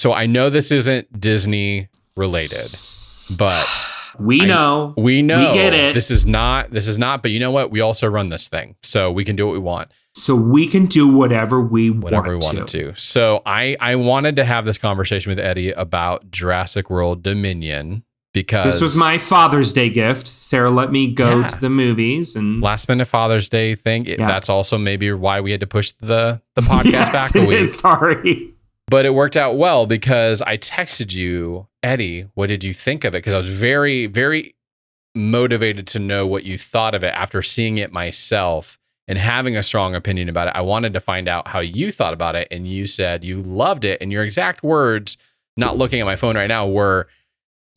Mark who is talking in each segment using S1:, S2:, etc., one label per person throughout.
S1: So I know this isn't Disney related, but
S2: we know
S1: we
S2: get it.
S1: This is not, but you know what? We also run this thing, so we can do what we want.
S2: So we can do whatever we
S1: wanted to. So I wanted to have this conversation with Eddie about Jurassic World Dominion because
S2: this was my Father's Day gift. Sarah let me go to the movies, and
S1: last minute Father's Day thing. That's also maybe why we had to push the podcast back a week.
S2: Sorry.
S1: But it worked out well because I texted you, Eddie, what did you think of it? Because I was very, very motivated to know what you thought of it after seeing it myself and having a strong opinion about it. I wanted to find out how you thought about it. And you said you loved it. And your exact words, not looking at my phone right now, were,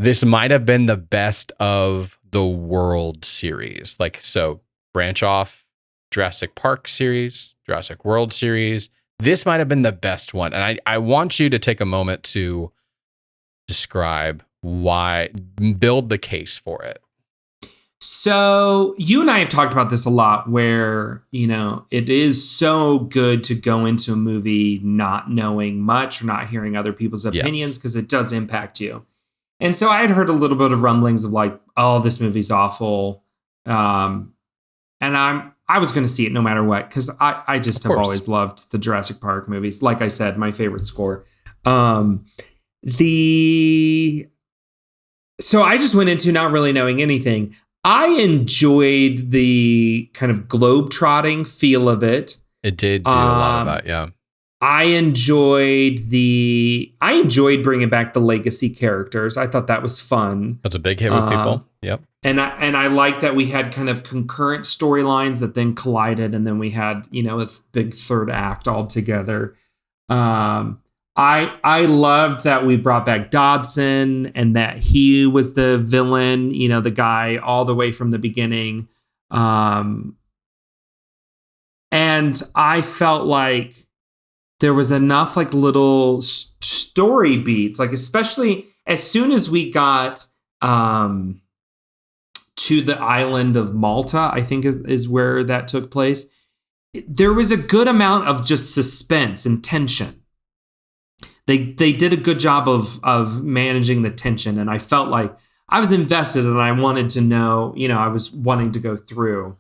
S1: this might have been the best of the World series. Like, so branch off Jurassic Park series, Jurassic World series. This might have been the best one. And I want you to take a moment to describe why, build the case for it.
S2: So you and I have talked about this a lot where, it is so good to go into a movie not knowing much or not hearing other people's opinions because it does impact you. And so I had heard a little bit of rumblings of like, oh, this movie's awful. And I was going to see it no matter what, because I just have always loved the Jurassic Park movies. Like I said, my favorite score. So I just went into not really knowing anything. I enjoyed the kind of globe-trotting feel of it.
S1: It did do a lot of that, yeah.
S2: I enjoyed bringing back the legacy characters. I thought that was fun.
S1: That's a big hit with people. Yep.
S2: And I like that we had kind of concurrent storylines that then collided, and then we had, a big third act all together. I loved that we brought back Dodson and that he was the villain, the guy all the way from the beginning. And I felt like there was enough like little story beats, like especially as soon as we got to the island of Malta, I think is where that took place. There was a good amount of just suspense and tension. They did a good job of managing the tension, and I felt like I was invested and I wanted to know, I was wanting to go through.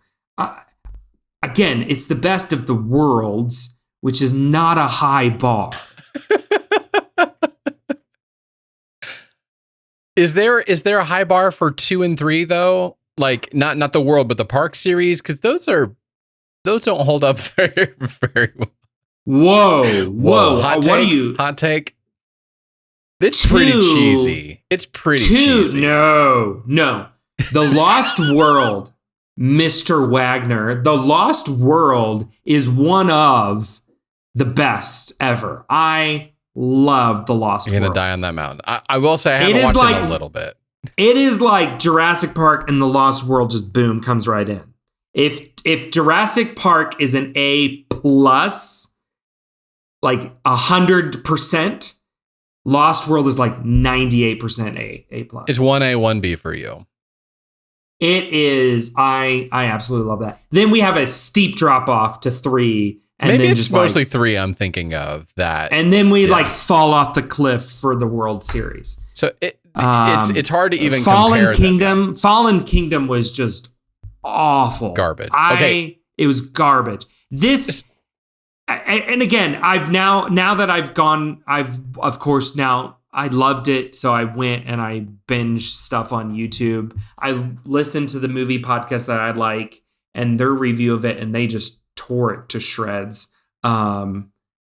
S2: Again, it's the best of the worlds, which is not a high bar.
S1: Is there a high bar for 2 and 3 though? Like not the world, but the park series, because those don't hold up very, very well.
S2: Whoa!
S1: Hot take. It's pretty cheesy. It's pretty cheesy.
S2: No. The Lost World, Mr. Waggoner. The Lost World is one of the best ever. I love The Lost World.
S1: You're gonna die on that mountain. I will say I haven't watched it in a little bit.
S2: It is like Jurassic Park and The Lost World just boom comes right in. If Jurassic Park is an A+, like 100%, Lost World is like 98% A+.
S1: It's 1A, 1B for you.
S2: It is. I absolutely love that. Then we have a steep drop off to 3. And
S1: maybe
S2: then
S1: it's
S2: just
S1: mostly 3 I'm thinking of that.
S2: And then we like fall off the cliff for the World Series.
S1: So it's hard to even
S2: compare
S1: them.
S2: Fallen Kingdom was just awful.
S1: Garbage.
S2: It was garbage. And again, now that I've gone, of course now I loved it. So I went and I binged stuff on YouTube. I listened to the movie podcast that I like and their review of it, and they just tore it to shreds. And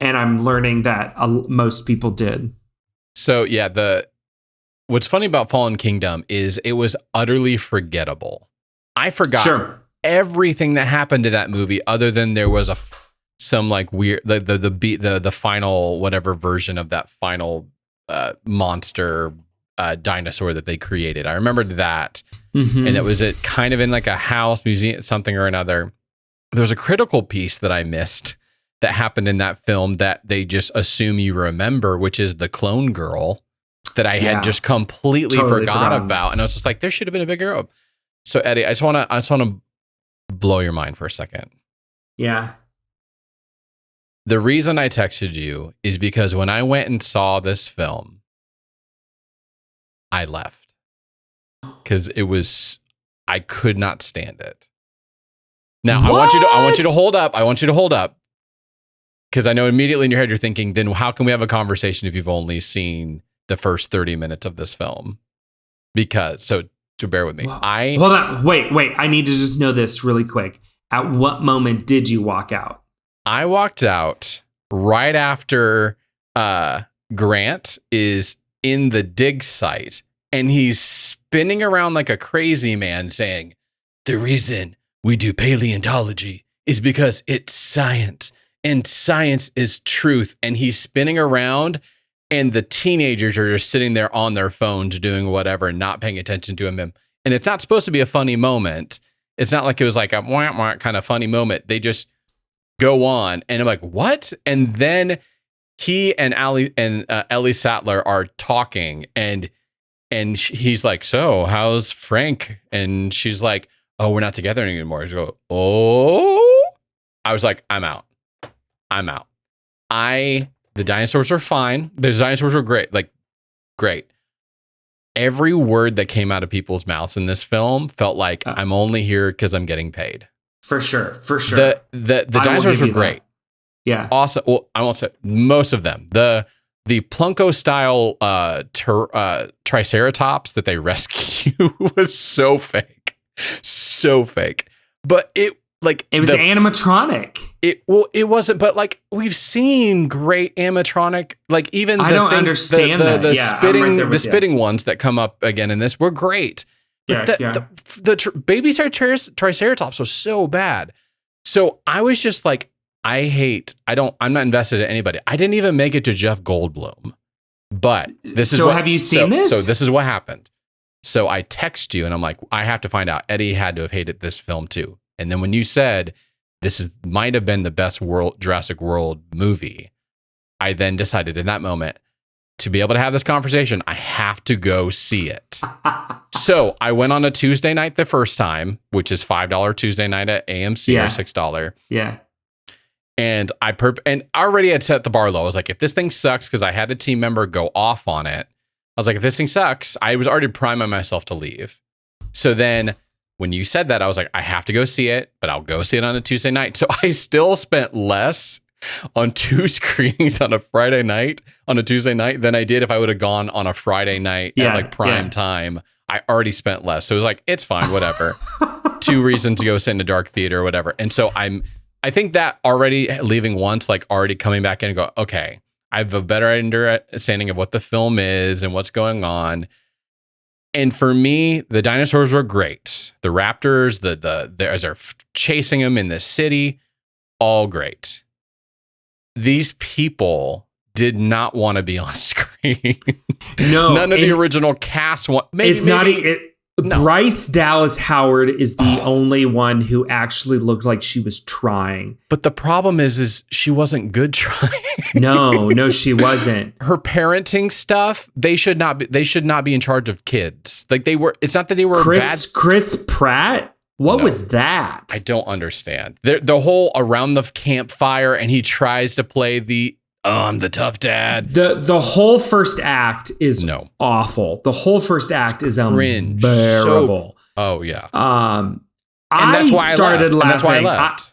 S2: I'm learning that most people did.
S1: So yeah, what's funny about Fallen Kingdom is it was utterly forgettable. I forgot everything that happened to that movie, other than there was some like weird the final whatever version of that final monster dinosaur that they created. I remembered that, and it was kind of in like a house museum, something or another. There's a critical piece that I missed that happened in that film that they just assume you remember, which is the clone girl that I had just completely forgot about, and I was just like, there should have been a bigger girl. So Eddie, I just want to blow your mind for a second.
S2: Yeah.
S1: The reason I texted you is because when I went and saw this film, I left because I could not stand it. Now I want you to hold up. I want you to hold up because I know immediately in your head you're thinking, then how can we have a conversation if you've only seen the first 30 minutes of this film? So bear with me.
S2: Hold on. Wait. I need to just know this really quick. At what moment did you walk out?
S1: I walked out right after Grant is in the dig site and he's spinning around like a crazy man saying, the reason we do paleontology is because it's science and science is truth. And he's spinning around and the teenagers are just sitting there on their phones doing whatever and not paying attention to him. And it's not supposed to be a funny moment. It's not like it was like a wah, wah kind of funny moment. They just go on and I'm like, what? And then he and Ellie Sattler are talking and he's like, so how's Frank? And she's like, oh, we're not together anymore. He's go, oh, I was like, I'm out. The dinosaurs were fine. The dinosaurs were great. Like, great. Every word that came out of people's mouths in this film felt like I'm only here because I'm getting paid.
S2: For sure.
S1: The dinosaurs were great.
S2: Yeah.
S1: Awesome. Well, I won't say most of them. The Plunko style Triceratops that they rescue was so fake. But it
S2: was animatronic.
S1: It wasn't, but like we've seen great animatronic, like even
S2: I don't understand
S1: the spitting ones that come up again in this were great. But the baby Triceratops was so bad. So I was just like, I'm not invested in anybody. I didn't even make it to Jeff Goldblum. But have you seen this? So this is what happened. So I text you and I'm like, I have to find out. Eddie had to have hated this film too. And then when you said might have been the best Jurassic World movie, I then decided in that moment to be able to have this conversation, I have to go see it. So I went on a Tuesday night the first time, which is $5 Tuesday night at AMC or $6.
S2: Yeah.
S1: And I already had set the bar low. I was like, if this thing sucks, because I had a team member go off on it. I was like, if this thing sucks, I was already priming myself to leave. So then when you said that, I was like, I have to go see it, but I'll go see it on a Tuesday night. So I still spent less on 2 screenings on a Friday night, on a Tuesday night, than I did if I would have gone on a Friday night at like prime time. I already spent less. So it was like, it's fine, whatever. 2 reasons to go sit in a dark theater or whatever. And so I think that already leaving once, like already coming back in and go, okay, I have a better understanding of what the film is and what's going on. And for me, the dinosaurs were great. The raptors, as they're chasing them in the city, all great. These people did not want to be on screen.
S2: No,
S1: none of the original cast want.
S2: Bryce Dallas Howard is the only one who actually looked like she was trying.
S1: But the problem is she wasn't good trying.
S2: No, she wasn't.
S1: Her parenting stuff, they should not be in charge of kids. Like they were. It's not that they were bad.
S2: Chris Pratt. What was that?
S1: I don't understand. The whole around the campfire, and he tries to play I'm the tough dad.
S2: The whole first act is awful. The whole first act is unbearable.
S1: Oh yeah.
S2: I started laughing. That's why I left.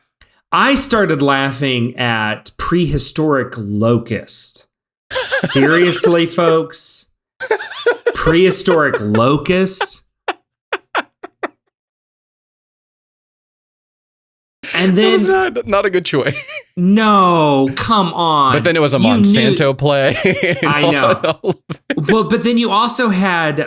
S2: I started laughing at prehistoric locust. Seriously, folks? Prehistoric locust? And then
S1: that was not a good choice.
S2: No, come on.
S1: But then it was a Monsanto play.
S2: I know. But then you also had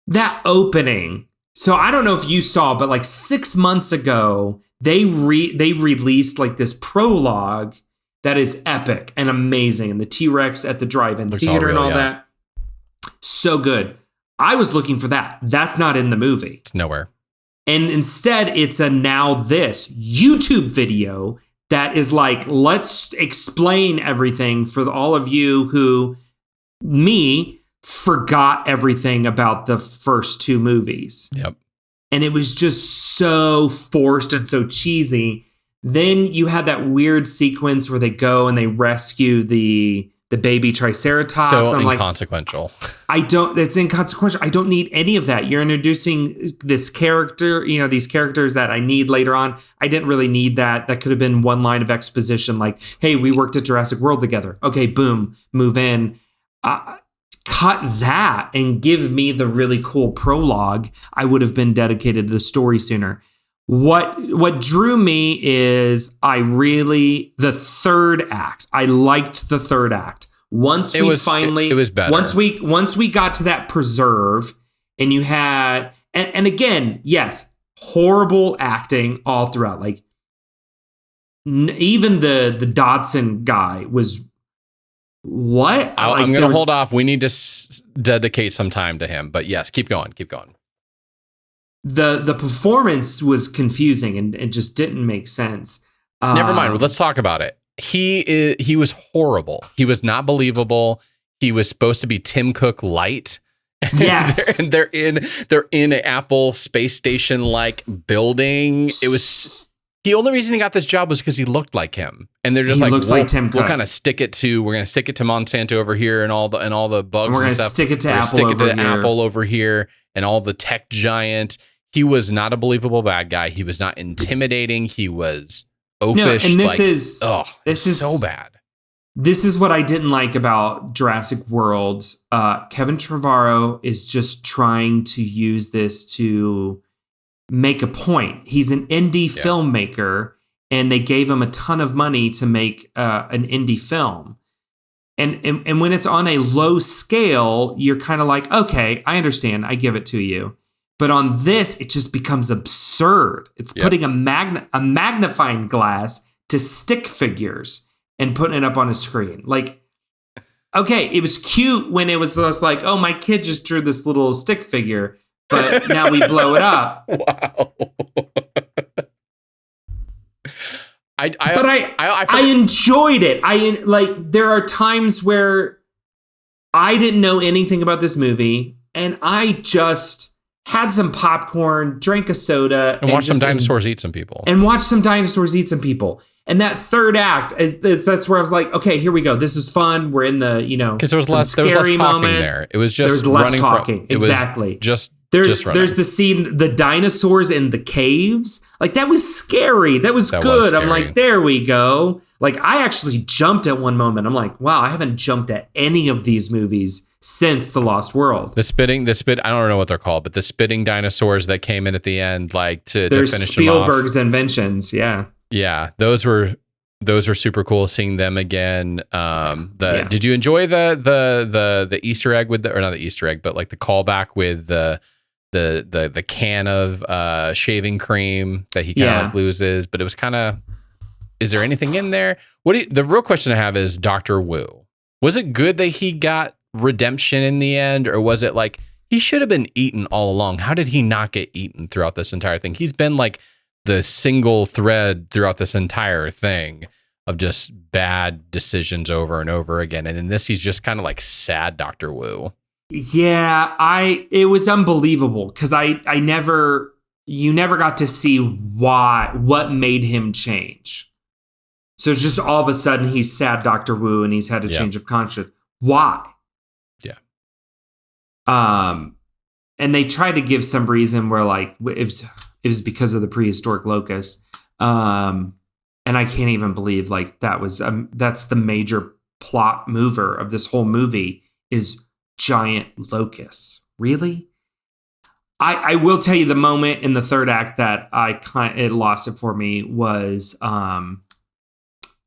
S2: that opening. So I don't know if you saw, but like 6 months ago, they released like this prologue that is epic and amazing, and the T-Rex at the drive-in theater and all that. So good. I was looking for that. That's not in the movie.
S1: It's nowhere.
S2: And instead, it's a Now This YouTube video that is like, let's explain everything for all of you who, forgot everything about the first 2 movies.
S1: Yep.
S2: And it was just so forced and so cheesy Then you had that weird sequence where they go and they rescue the baby Triceratops.
S1: So I'm inconsequential.
S2: It's inconsequential. I don't need any of that. You're introducing this character, these characters that I need later on. I didn't really need that. That could have been one line of exposition like, hey, we worked at Jurassic World together. Okay, boom, move in. Cut that and give me the really cool prologue. I would have been dedicated to the story sooner. What drew me is the third act. I liked the third act. It was better. Once we got to that preserve and you had, and again, yes, horrible acting all throughout. Like even the Dodson guy was what?
S1: I'm going to hold off. We need to dedicate some time to him, but yes, keep going.
S2: The performance was confusing and just didn't make sense.
S1: Never mind. Let's talk about it. He was horrible. He was not believable. He was supposed to be Tim Cook light.
S2: Yes.
S1: they're in an Apple space station like building. It was the only reason he got this job was because he looked like him. And they're just like Tim Cook. We're going to stick it to Monsanto over here and all the bugs.
S2: And we're
S1: going
S2: to stick it to
S1: Apple over here and all the tech giant. He was not a believable bad guy. He was not intimidating. He was oafish.
S2: No, and this is
S1: so bad.
S2: This is what I didn't like about Jurassic World. Kevin Trevorrow is just trying to use this to make a point. He's an indie filmmaker, and they gave him a ton of money to make an indie film. And when it's on a low scale, you're kind of like, okay, I understand. I give it to you. But on this, it just becomes absurd. It's putting a magnifying glass to stick figures and putting it up on a screen. Like, okay, it was cute when it was just like, oh, my kid just drew this little stick figure, but now we blow it up.
S1: Wow.
S2: I enjoyed it. There are times where I didn't know anything about this movie, and I just had some popcorn, drank a soda,
S1: and watched some dinosaurs eat some people.
S2: And that third act, that's where I was like, okay, here we go. This was fun. We're in the,
S1: because there was less talking
S2: moment.
S1: There. It was just
S2: there was less talking. Exactly. There's the scene, the dinosaurs in the caves. Like, that was scary. That was good. I'm like, there we go. Like, I actually jumped at one moment. I'm like, wow, I haven't jumped at any of these movies since The Lost World.
S1: I don't know what they're called, but the spitting dinosaurs that came in at the end, like to finish them off.
S2: Spielberg's inventions. Yeah.
S1: Yeah. Those were super cool seeing them again. Did you enjoy the Easter egg with or not the Easter egg, but like the callback with the can of shaving cream that he kind of like loses, but it was kind of, is there anything in there? The real question I have is Dr. Wu. Was it good that he got redemption in the end, or was it like he should have been eaten all along? How did he not get eaten throughout this entire thing? He's been like the single thread throughout this entire thing of just bad decisions over and over again. And in this, he's just kind of like sad Dr. Wu.
S2: Yeah, it was unbelievable because you never got to see what made him change. So it's just all of a sudden he's sad Dr. Wu and he's had a change of conscience. Why?
S1: Yeah.
S2: And they tried to give some reason where like it was because of the prehistoric locust. And I can't even believe like that's the major plot mover of this whole movie is giant locusts. Really? I will tell you the moment in the third act that it lost it for me was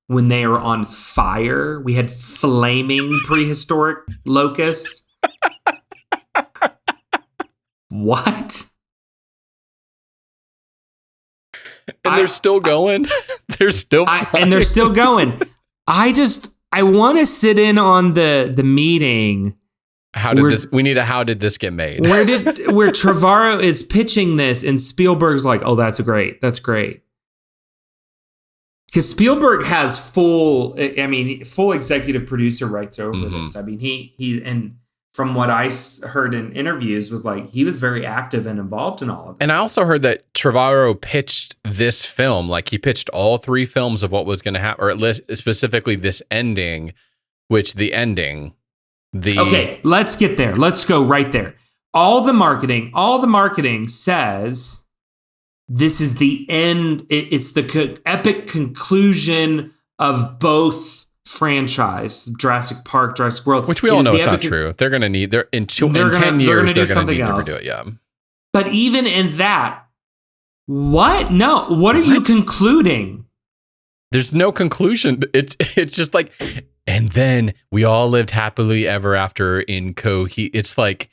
S2: when they were on fire. We had flaming prehistoric locusts. What?
S1: And they're still going. They're still
S2: and they're still going. I want to sit in on the meeting.
S1: How did this get made?
S2: where Trevorrow is pitching this and Spielberg's like, oh, that's great. Because Spielberg has full executive producer rights over this. I mean, he and from what I heard in interviews was like he was very active and involved in all of this.
S1: And I also heard that Trevorrow pitched this film, like he pitched all 3 films of what was going to happen, or at least specifically this ending, which
S2: Okay, let's get there. Let's go right there. All the marketing says this is the end. It's the epic conclusion of both franchise, Jurassic Park, Jurassic World.
S1: Which we all know is not true. They're going to need, in 10 years, they're going to need to redo it. Yeah.
S2: But even in that, what? No, what are you concluding?
S1: There's no conclusion. It's just like, and then we all lived happily ever after in It's like,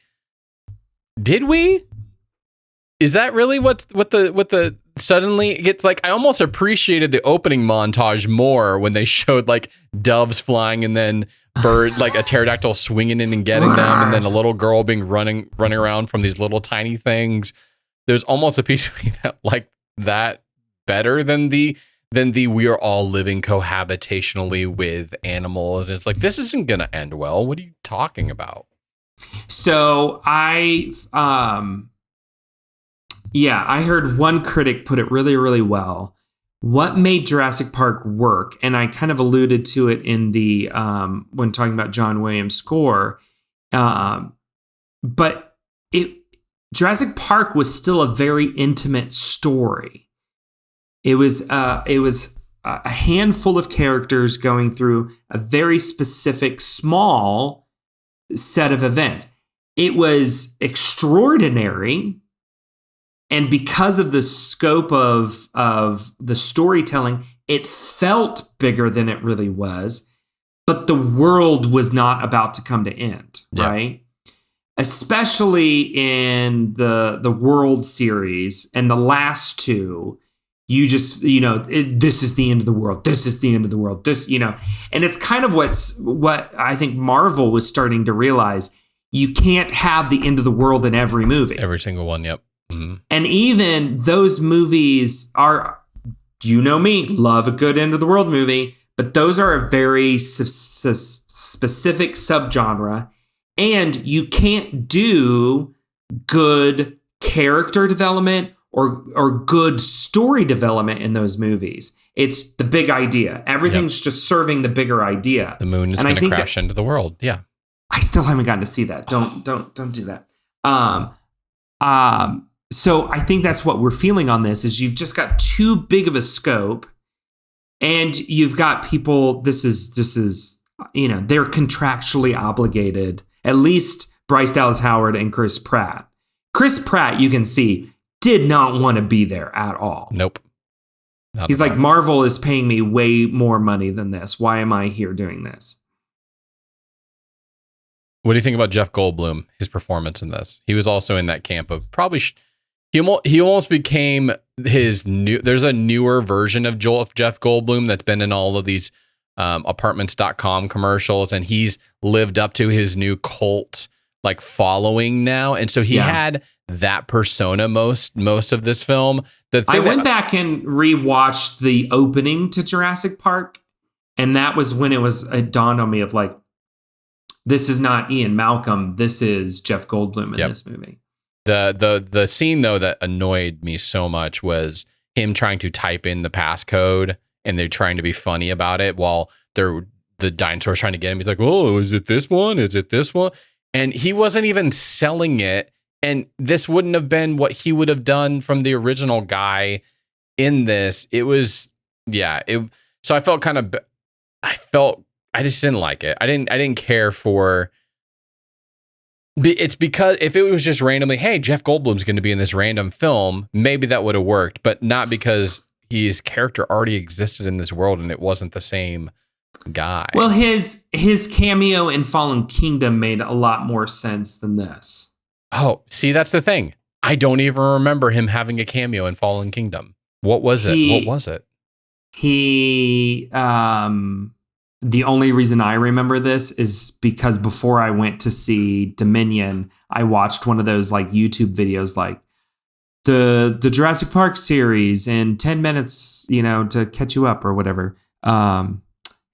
S1: did we? Is that really what the suddenly it gets like? I almost appreciated the opening montage more when they showed like doves flying and then like a pterodactyl swinging in and getting them, and then a little girl being running around from these little tiny things. There's almost a piece of me that like that better than the we are all living cohabitationally with animals. It's like, this isn't going to end well. What are you talking about?
S2: So I heard one critic put it really, really well. What made Jurassic Park work, and I kind of alluded to it in the when talking about John Williams' score, but Jurassic Park was still a very intimate story. It was a handful of characters going through a very specific, small set of events. It was extraordinary. And because of the scope of the storytelling, it felt bigger than it really was. But the world was not about to come to end, right? Especially in the World series and the last 2. You just, this is the end of the world. This is the end of the world. And it's kind of what I think Marvel was starting to realize. You can't have the end of the world in every movie.
S1: Every single one, yep. Mm-hmm.
S2: And even those movies are, me, love a good end of the world movie, but those are a very specific subgenre. And you can't do good character development or good story development in those movies. It's the big idea. Everything's just serving the bigger idea.
S1: The moon is going to crash into the world. Yeah.
S2: I still haven't gotten to see that. Don't do that. So I think that's what we're feeling on this is you've just got too big of a scope, and you've got people. This is they're contractually obligated. At least Bryce Dallas Howard and Chris Pratt. Chris Pratt, you can see, did not want to be there at all.
S1: Nope.
S2: He's like, Marvel is paying me way more money than this. Why am I here doing this?
S1: What do you think about Jeff Goldblum, his performance in this? He was also in that camp of probably, he almost became his new, there's a newer version of Jeff Goldblum that's been in all of these apartments.com commercials, and he's lived up to his new cult like following now. And so he had that persona most of this film.
S2: I went back and rewatched the opening to Jurassic Park, and that was when it dawned on me of like, this is not Ian Malcolm. This is Jeff Goldblum in this movie.
S1: The scene though that annoyed me so much was him trying to type in the passcode, and they're trying to be funny about it while the dinosaur's trying to get him. He's like, "Oh, is it this one? Is it this one?" And he wasn't even selling it. And this wouldn't have been what he would have done from the original guy in this. It was, so I felt I just didn't like it. I didn't care for. It's because if it was just randomly, hey, Jeff Goldblum's going to be in this random film, maybe that would have worked, but not because his character already existed in this world and it wasn't the same guy.
S2: Well, his cameo in Fallen Kingdom made a lot more sense than this.
S1: Oh, see, that's the thing. I don't even remember him having a cameo in Fallen Kingdom. What was it?
S2: The only reason I remember this is because before I went to see Dominion, I watched one of those like YouTube videos, like the Jurassic Park series in 10 minutes, to catch you up or whatever.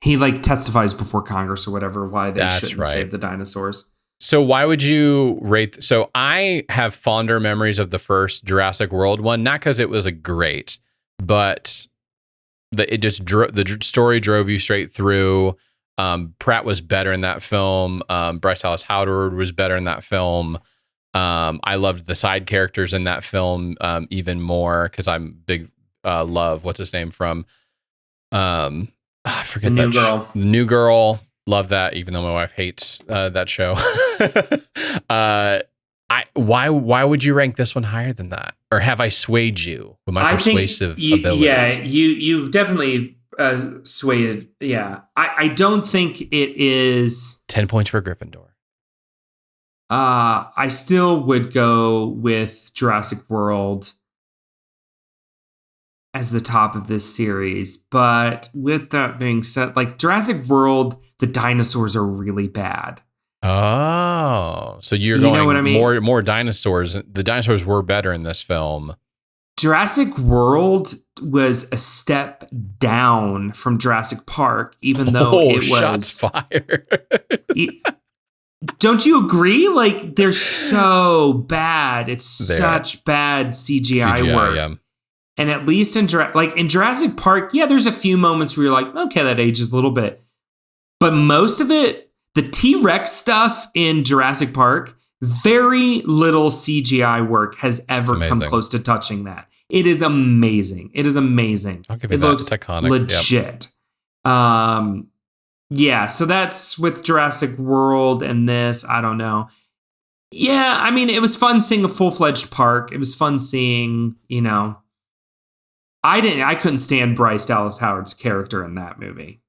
S2: He like testifies before Congress or whatever, why they shouldn't save the dinosaurs.
S1: So why would you rate? So I have fonder memories of the first Jurassic World one, not because it was a great, but the story drove you straight through. Pratt was better in that film. Bryce Dallas Howard was better in that film. I loved the side characters in that film even more because I'm big love. What's his name from? I forget
S2: the new girl.
S1: New Girl. Love that, even though my wife hates that show. Why would you rank this one higher than that? Or have I swayed you with my persuasive abilities?
S2: Yeah, you've definitely swayed. Yeah, I don't think it is
S1: 10 points for Gryffindor.
S2: I still would go with Jurassic World as the top of this series. But with that being said, like Jurassic World, the dinosaurs are really bad.
S1: Oh, so you're going know what I mean? more dinosaurs. The dinosaurs were better in this film.
S2: Jurassic World was a step down from Jurassic Park, even though it was
S1: shots fired.
S2: Don't you agree? Like they're so bad. It's such bad CGI work. Yeah. And at least in Jurassic Park, yeah, there's a few moments where you're like, okay, that ages a little bit. But most of it, the T-Rex stuff in Jurassic Park, very little CGI work has ever come close to touching that. It is amazing. It is amazing.
S1: I'll give you
S2: it
S1: that.
S2: Looks
S1: it's iconic.
S2: Legit. Yep. Yeah, so that's with Jurassic World and this. I don't know. Yeah, I mean, it was fun seeing a full-fledged park. It was fun seeing, I couldn't stand Bryce Dallas Howard's character in that movie.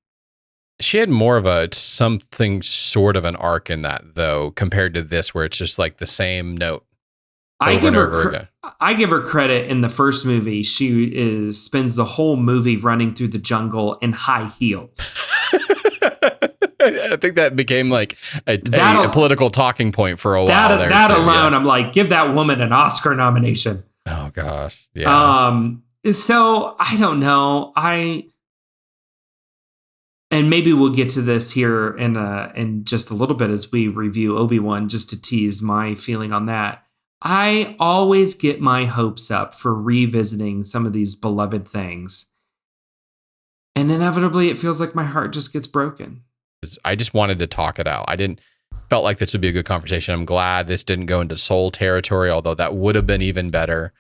S1: She had more of something sort of an arc in that, though, compared to this, where it's just like the same note.
S2: I give her credit in the first movie. She spends the whole movie running through the jungle in high heels.
S1: I think that became like a political talking point for a while.
S2: That alone, I'm like, give that woman an Oscar nomination.
S1: Oh gosh, yeah.
S2: So I don't know. And maybe we'll get to this here in just a little bit as we review Obi-Wan, just to tease my feeling on that. I always get my hopes up for revisiting some of these beloved things. And inevitably, it feels like my heart just gets broken.
S1: I just wanted to talk it out. Felt like this would be a good conversation. I'm glad this didn't go into soul territory, although that would have been even better.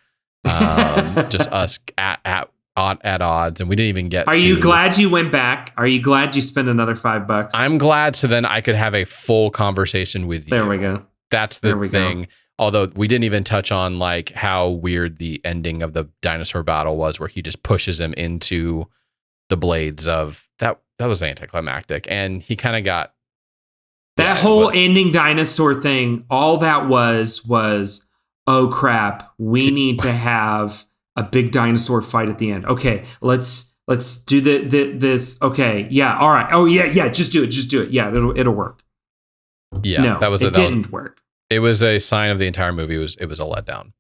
S1: Just us at odds, and we didn't even get.
S2: Are you glad you went back? Are you glad you spent another $5?
S1: I'm glad, so then I could have a full conversation with you.
S2: There we go.
S1: That's the thing. Go. Although we didn't even touch on like how weird the ending of the dinosaur battle was, where he just pushes him into the blades of that. That was anticlimactic, and he kind of got
S2: that whole ending dinosaur thing. All that was oh crap, we need to have a big dinosaur fight at the end. Okay, let's do this. Okay, yeah, all right. Oh yeah, just do it. Yeah, it'll work.
S1: Yeah,
S2: no, it didn't work.
S1: It was a sign of the entire movie. It was a letdown.